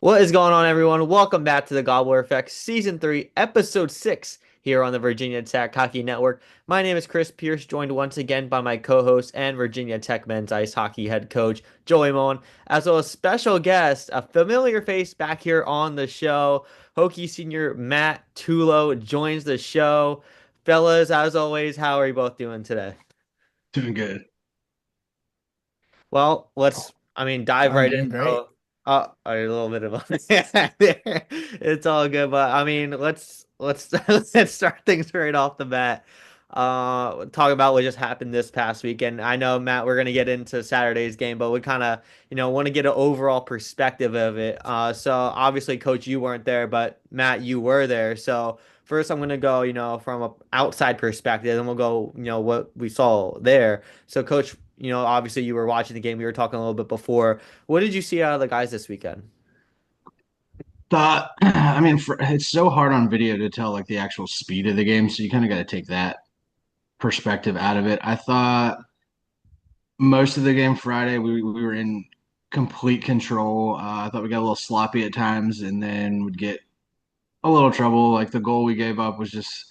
What is going on, everyone? Welcome back to the Gobbler Effect, Season 3, Episode 6, here on the Virginia Tech Hockey Network. My name is Chris Pierce, joined once again by my co-host and Virginia Tech men's ice hockey head coach, Joey Mullen, as well as special guest, a familiar face back here on the show. Hokie senior Matt Tullo joins the show. Fellas, as always, how are you both doing today? Doing good. Well, dive I'm right doing great. into a little bit of a there. It's all good, but I mean, let's let's start things right off the bat. Talk about what just happened this past weekend. I know, Matt, we're gonna get into Saturday's game, but we kind of, want to get an overall perspective of it. So obviously, Coach, you weren't there, but Matt, you were there. So first, I'm gonna go, from a outside perspective, and we'll go, what we saw there. So, Coach, obviously you were watching the game. We were talking a little bit before. What did you see out of the guys this weekend? It's so hard on video to tell like the actual speed of the game, so you kind of got to take that perspective out of it. I thought most of the game Friday we were in complete control. I thought we got a little sloppy at times, and then would get a little trouble. Like the goal we gave up was just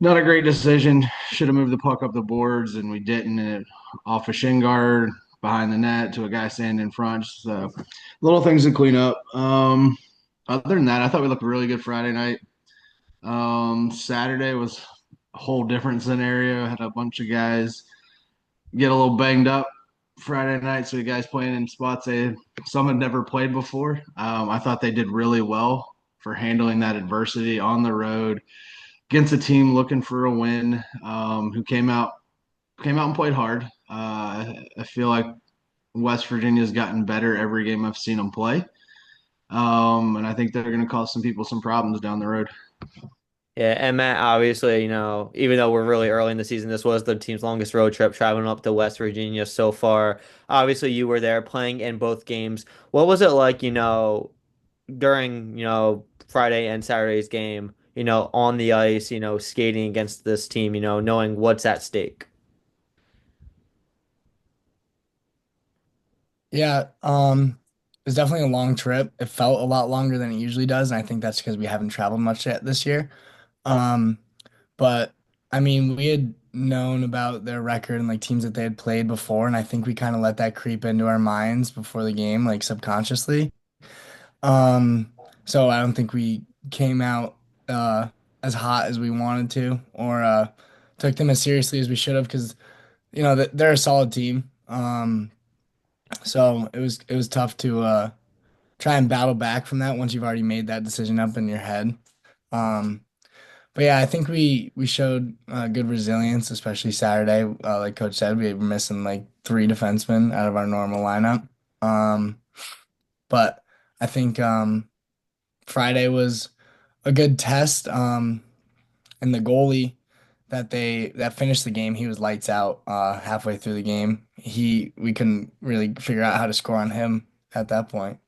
not a great decision. Should have moved the puck up the boards, and we didn't. And it off a shin guard behind the net to a guy standing in front. So little things to clean up. Other than that, I thought we looked really good Friday night. Saturday was a whole different scenario. Had a bunch of guys get a little banged up Friday night. So the guys playing in spots some had never played before. I thought they did really well for handling that adversity on the road against a team looking for a win. Who came out and played hard. I feel like West Virginia's gotten better every game I've seen them play. And I think they're going to cause some people some problems down the road. Yeah, and Matt, obviously, even though we're really early in the season, this was the team's longest road trip traveling up to West Virginia so far. Obviously, you were there playing in both games. What was it like, during, Friday and Saturday's game, on the ice, skating against this team, knowing what's at stake? Yeah, it was definitely a long trip. It felt a lot longer than it usually does, and I think that's because we haven't traveled much yet this year. Um, but I mean, we had known about their record and like teams that they had played before, and I think we kind of let that creep into our minds before the game, like subconsciously. Um, so I don't think we came out as hot as we wanted to, or took them as seriously as we should have, because they're a solid team. So it was tough to try and battle back from that once you've already made that decision up in your head. Um, but yeah, I think we showed good resilience, especially Saturday. Like Coach said, we were missing like three defensemen out of our normal lineup. Um, but I think Friday was a good test. And the goalie that finished the game, he was lights out halfway through the game. We couldn't really figure out how to score on him at that point.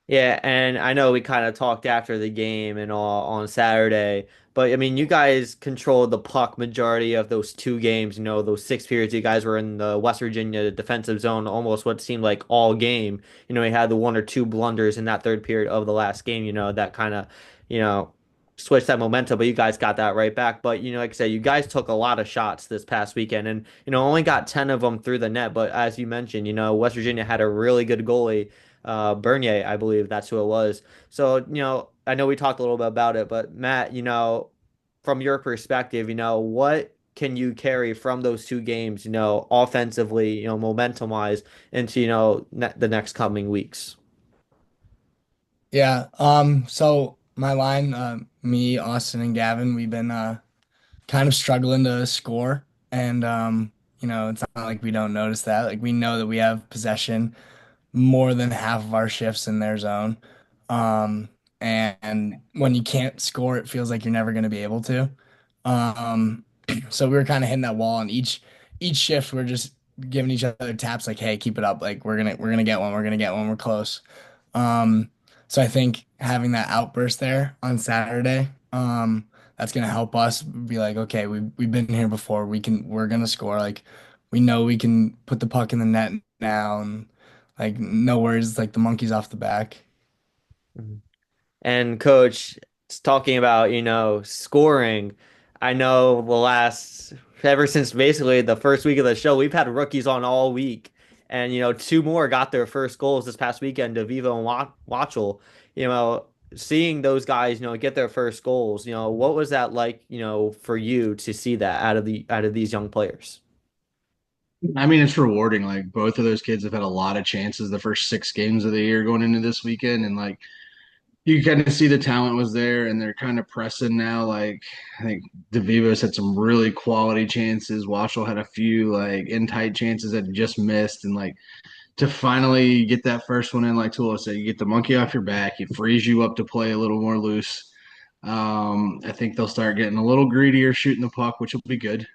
Yeah, and I know we kind of talked after the game and all on Saturday, but I mean, you guys controlled the puck majority of those two games. Those 6 periods, you guys were in the West Virginia defensive zone almost what seemed like all game. We had the one or two blunders in that third period of the last game, that kind of, you know, switched that momentum, but you guys got that right back. But, like I said, you guys took a lot of shots this past weekend and, only got 10 of them through the net. But as you mentioned, West Virginia had a really good goalie, Bernier, I believe that's who it was. So, I know we talked a little bit about it, but Matt, from your perspective, what can you carry from those two games, offensively, momentum wise into, the next coming weeks? Yeah. So my line, me, Austin, and Gavin, we've been kind of struggling to score, and it's not like we don't notice that. Like we know that we have possession more than half of our shifts in their zone. And when you can't score, it feels like you're never going to be able to. Um, so we were kind of hitting that wall, and each shift we're just giving each other taps like, "Hey, keep it up! Like we're gonna get one. We're gonna get one. We're close." Um, so I think having that outburst there on Saturday, that's gonna help us be like, "Okay, we've been here before. We're gonna score. Like we know we can put the puck in the net now, and like no worries. Like the monkey's off the back." Mhm. And coach, talking about, scoring, I know ever since basically the first week of the show, we've had rookies on all week. And, two more got their first goals this past weekend, DeVivo and Watchell. You know, seeing those guys, get their first goals, what was that like, for you to see that out of these young players? I mean, it's rewarding. Like both of those kids have had a lot of chances the first 6 games of the year going into this weekend, and like you kind of see the talent was there, and they're kind of pressing now. Like I think DeVivos had some really quality chances. Washel had a few like in tight chances that he just missed, and like to finally get that first one in, like Tullo said, you get the monkey off your back. It frees you up to play a little more loose. I think they'll start getting a little greedier shooting the puck, which will be good.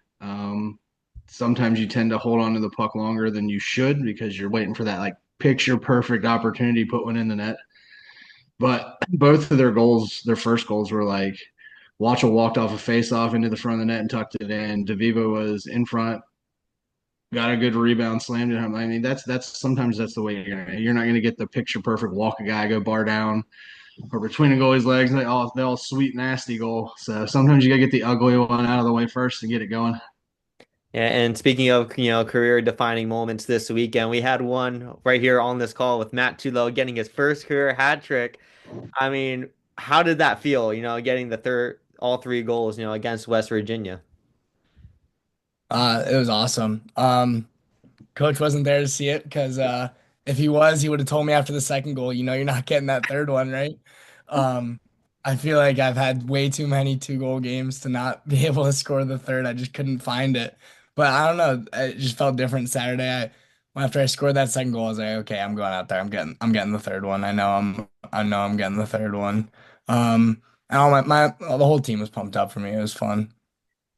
Sometimes you tend to hold on to the puck longer than you should because you're waiting for that like picture perfect opportunity to put one in the net. But both of their goals, their first goals were like Watchell walked off a face off into the front of the net and tucked it in. DeVivo was in front, got a good rebound, slammed it home. I mean, that's sometimes that's the way you're not gonna get the picture perfect walk a guy, go bar down, or between a goalie's legs. They all sweet nasty goal. So sometimes you gotta get the ugly one out of the way first and get it going. Yeah, and speaking of, career defining moments this weekend, we had one right here on this call with Matt Tullo getting his first career hat trick. I mean, how did that feel, getting all three goals, against West Virginia? It was awesome. Coach wasn't there to see it because if he was, he would have told me after the second goal, you're not getting that third one, right? Um, I feel like I've had way too many two-goal games to not be able to score the third. I just couldn't find it. But I don't know. It just felt different Saturday. After I scored that second goal, I was like, okay, I'm going out there. I'm getting the third one. I know I'm getting the third one. And the whole team was pumped up for me. It was fun.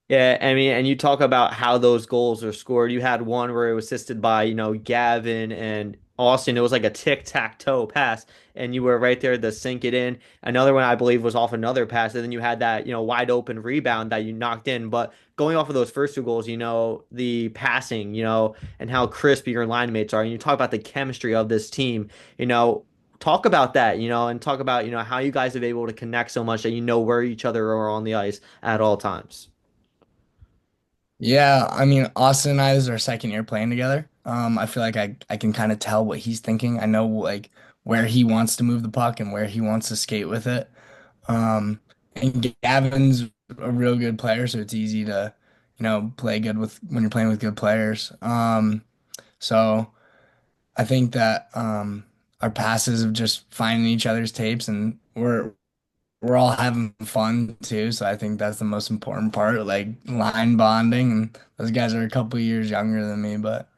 Yeah, I mean, and you talk about how those goals are scored. You had one where it was assisted by, Gavin and Austin. It was like a tic-tac-toe pass, and you were right there to sink it in. Another one, I believe, was off another pass, and then you had that, wide open rebound that you knocked in. But going off of those first two goals, the passing, and how crisp your line mates are. And you talk about the chemistry of this team, talk about that, and talk about, how you guys have been able to connect so much that you know where each other are on the ice at all times. Yeah, I mean, Austin and I, this is our second year playing together. I feel like I can kind of tell what he's thinking. I know like where he wants to move the puck and where he wants to skate with it. And Gavin's a real good player, so it's easy to, play good with when you're playing with good players. So I think that our passes of just finding each other's tapes and we're all having fun too, so I think that's the most important part, like line bonding. And those guys are a couple years younger than me, but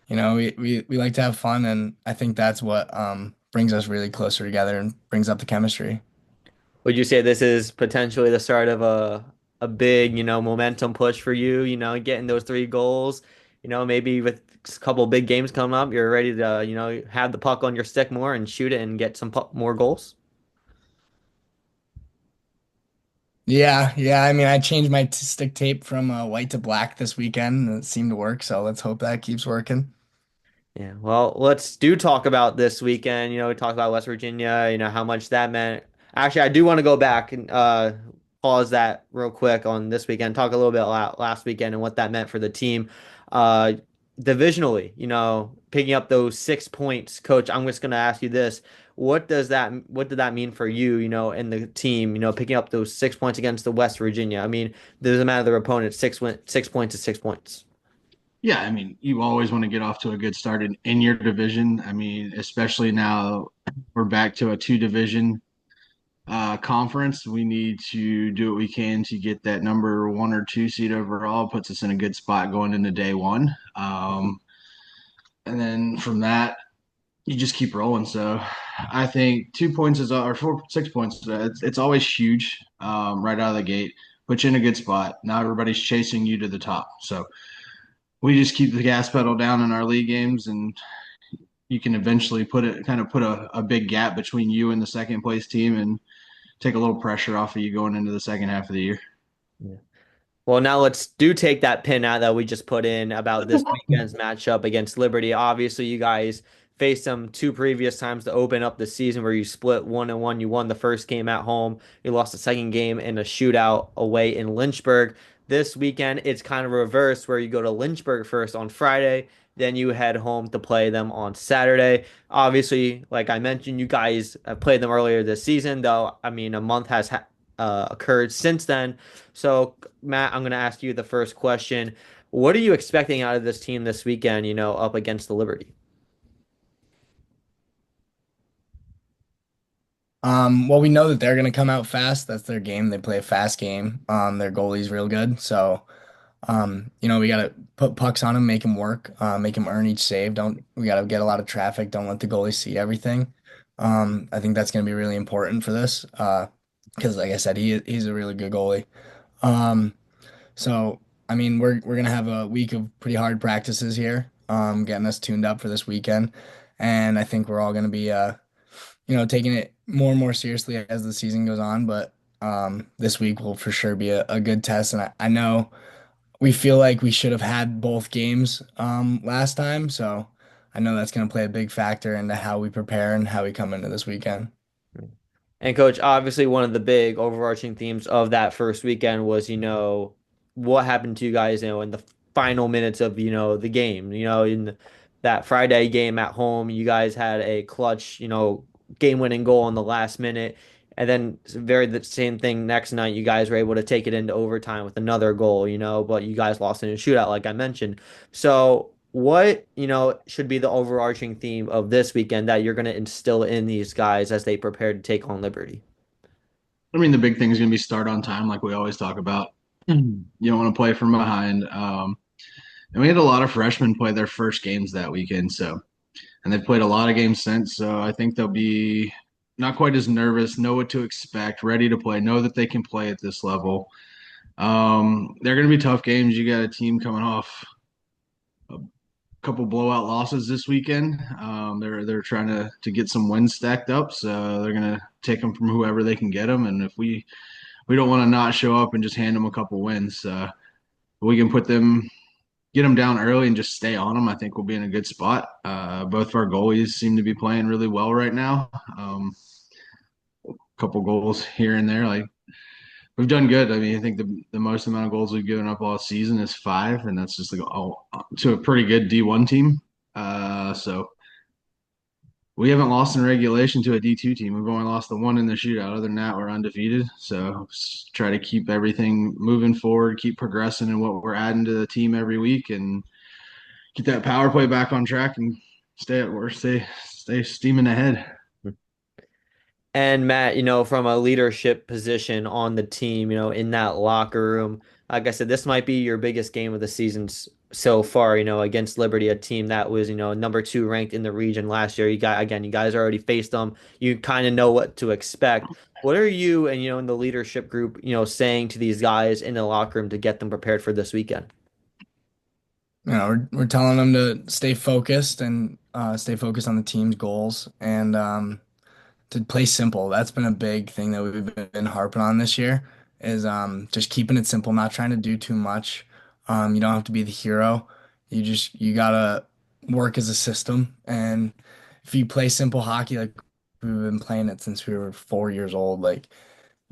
we like to have fun, and I think that's what brings us really closer together and brings up the chemistry. Would you say this is potentially the start of a big, momentum push for you, getting those three goals, maybe with a couple big games coming up, you're ready to, have the puck on your stick more and shoot it and get some more goals? Yeah, yeah. I mean, I changed my stick tape from white to black this weekend, and it seemed to work. So let's hope that keeps working. Yeah, well, let's do talk about this weekend. We talked about West Virginia, how much that meant. Actually, I do want to go back and pause that real quick on this weekend, talk a little bit about last weekend and what that meant for the team. Uh, Divisionally, picking up those 6 points. Coach, I'm just going to ask you this. What did that mean for you, and the team, picking up those 6 points against the West Virginia? I mean, doesn't matter their opponent, 6 points is 6 points. Yeah, I mean, you always want to get off to a good start in your division. I mean, especially now we're back to a two division conference. We need to do what we can to get that number one or two seed overall. Puts us in a good spot going into day one. And then from that, you just keep rolling. So I think 2 points is or 4, 6 points. It's always huge right out of the gate. Put you in a good spot. Now everybody's chasing you to the top. So we just keep the gas pedal down in our league games, and you can eventually put a big gap between you and the second place team, and take a little pressure off of you going into the second half of the year. Well, now let's do take that pin out that we just put in about this weekend's matchup against Liberty. Obviously, you guys faced them two previous times to open up the season where you split 1-1. You won the first game at home. You lost the second game in a shootout away in Lynchburg. This weekend, it's kind of reversed where you go to Lynchburg first on Friday, then you head home to play them on Saturday. Obviously, like I mentioned, you guys have played them earlier this season, though. I mean, a month has occurred since then. So, Matt, I'm going to ask you the first question. What are you expecting out of this team this weekend, up against the Liberty? Well, we know that they're going to come out fast. That's their game. They play a fast game. Their goalie's real good. So, we got to put pucks on them, make them work, make them earn each save. We got to get a lot of traffic. Don't let the goalie see everything. I think that's going to be really important for this. Because like I said, he's a really good goalie. Um, so, I mean, we're going to have a week of pretty hard practices here, getting us tuned up for this weekend. And I think we're all going to be, taking it more and more seriously as the season goes on. But this week will for sure be a good test. And I know we feel like we should have had both games last time. So I know that's going to play a big factor into how we prepare and how we come into this weekend. And coach, obviously one of the big overarching themes of that first weekend was, what happened to you guys, in the final minutes of, the game. In that Friday game at home, you guys had a clutch, game-winning goal in the last minute. And then very the same thing next night, you guys were able to take it into overtime with another goal, but you guys lost in a shootout, like I mentioned. So what, should be the overarching theme of this weekend that you're going to instill in these guys as they prepare to take on Liberty? I mean, the big thing is going to be start on time, like we always talk about. You don't want to play from behind. And we had a lot of freshmen play their first games that weekend, and they've played a lot of games since. So I think they'll be not quite as nervous, know what to expect, ready to play, know that they can play at this level. They're going to be tough games. You got a team coming off a couple blowout losses this weekend. They're trying to get some wins stacked up, so they're going to take them from whoever they can get them. And if we don't want to not show up and just hand them a couple wins, we can get them down early and just stay on them. I think we'll be in a good spot. Both of our goalies seem to be playing really well right now. A couple goals here and there, like we've done good. I mean, I think the most amount of goals we've given up all season is 5, and that's just like to a pretty good D1 team. So we haven't lost in regulation to a D2 team. We've only lost the one in the shootout. Other than that, we're undefeated. So try to keep everything moving forward, keep progressing in what we're adding to the team every week, and get that power play back on track and stay at work, stay steaming ahead. And Matt, from a leadership position on the team, in that locker room, like I said, this might be your biggest game of the season so far, against Liberty, a team that was, number 2 ranked in the region last year. You guys already faced them. You kind of know what to expect. What are you and, in the leadership group, saying to these guys in the locker room to get them prepared for this weekend? We're telling them to stay focused on the team's goals and to play simple. That's been a big thing that we've been harping on this year is just keeping it simple, not trying to do too much. You don't have to be the hero. You gotta work as a system. And if you play simple hockey like we've been playing it since we were 4 years old, like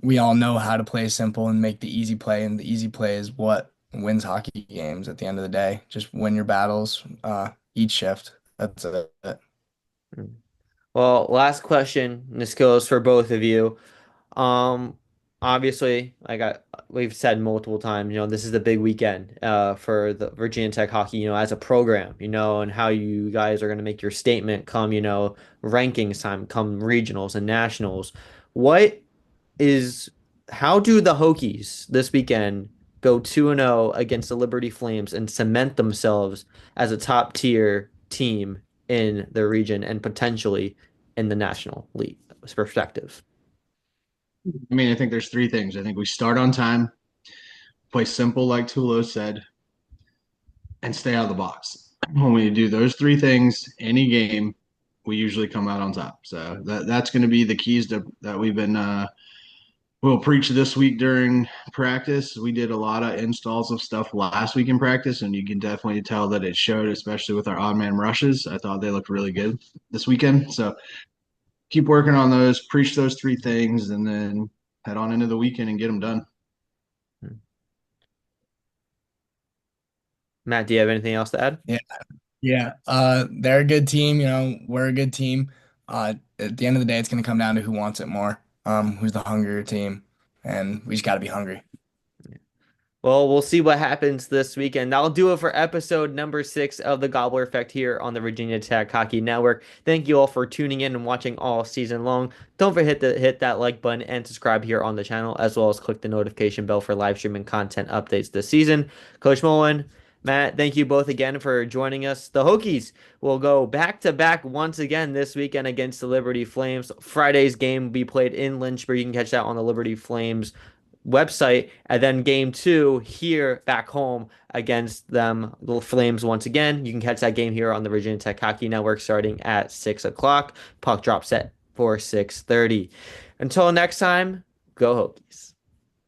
we all know how to play simple and make the easy play, and the easy play is what wins hockey games at the end of the day. Just win your battles, each shift. That's it. Well, last question. This goes for both of you. Um, Obviously, we've said multiple times, this is the big weekend for the Virginia Tech hockey, as a program, and how you guys are going to make your statement come, rankings time, come regionals and nationals. What is how do the Hokies this weekend go 2-0 against the Liberty Flames and cement themselves as a top tier team in the region and potentially in the National League perspective? I mean, I think there's 3 things. I think we start on time, play simple, like Tullo said, and stay out of the box. When we do those 3 things, any game, we usually come out on top. So that's going to be the keys that we've been We'll preach this week during practice. We did a lot of installs of stuff last week in practice, and you can definitely tell that it showed, especially with our odd man rushes. I thought they looked really good this weekend. So keep working on those, preach those three things, and then head on into the weekend and get them done. Matt, do you have anything else to add? Yeah. Yeah. They're a good team. We're a good team. At the end of the day, it's going to come down to who wants it more, who's the hungrier team, and we just got to be hungry. Well, we'll see what happens this weekend. That'll do it for episode number 6 of the Gobbler Effect here on the Virginia Tech Hockey Network. Thank you all for tuning in and watching all season long. Don't forget to hit that like button and subscribe here on the channel, as well as click the notification bell for live streaming content updates this season. Coach Mullen, Matt, thank you both again for joining us. The Hokies will go back to back once again this weekend against the Liberty Flames. Friday's game will be played in Lynchburg. You can catch that on the Liberty Flames website, and then game two here back home against them, the Flames once again. You can catch that game here on the Virginia Tech Hockey Network starting at 6 o'clock. Puck drop set for 6:30. Until next time, go Hokies.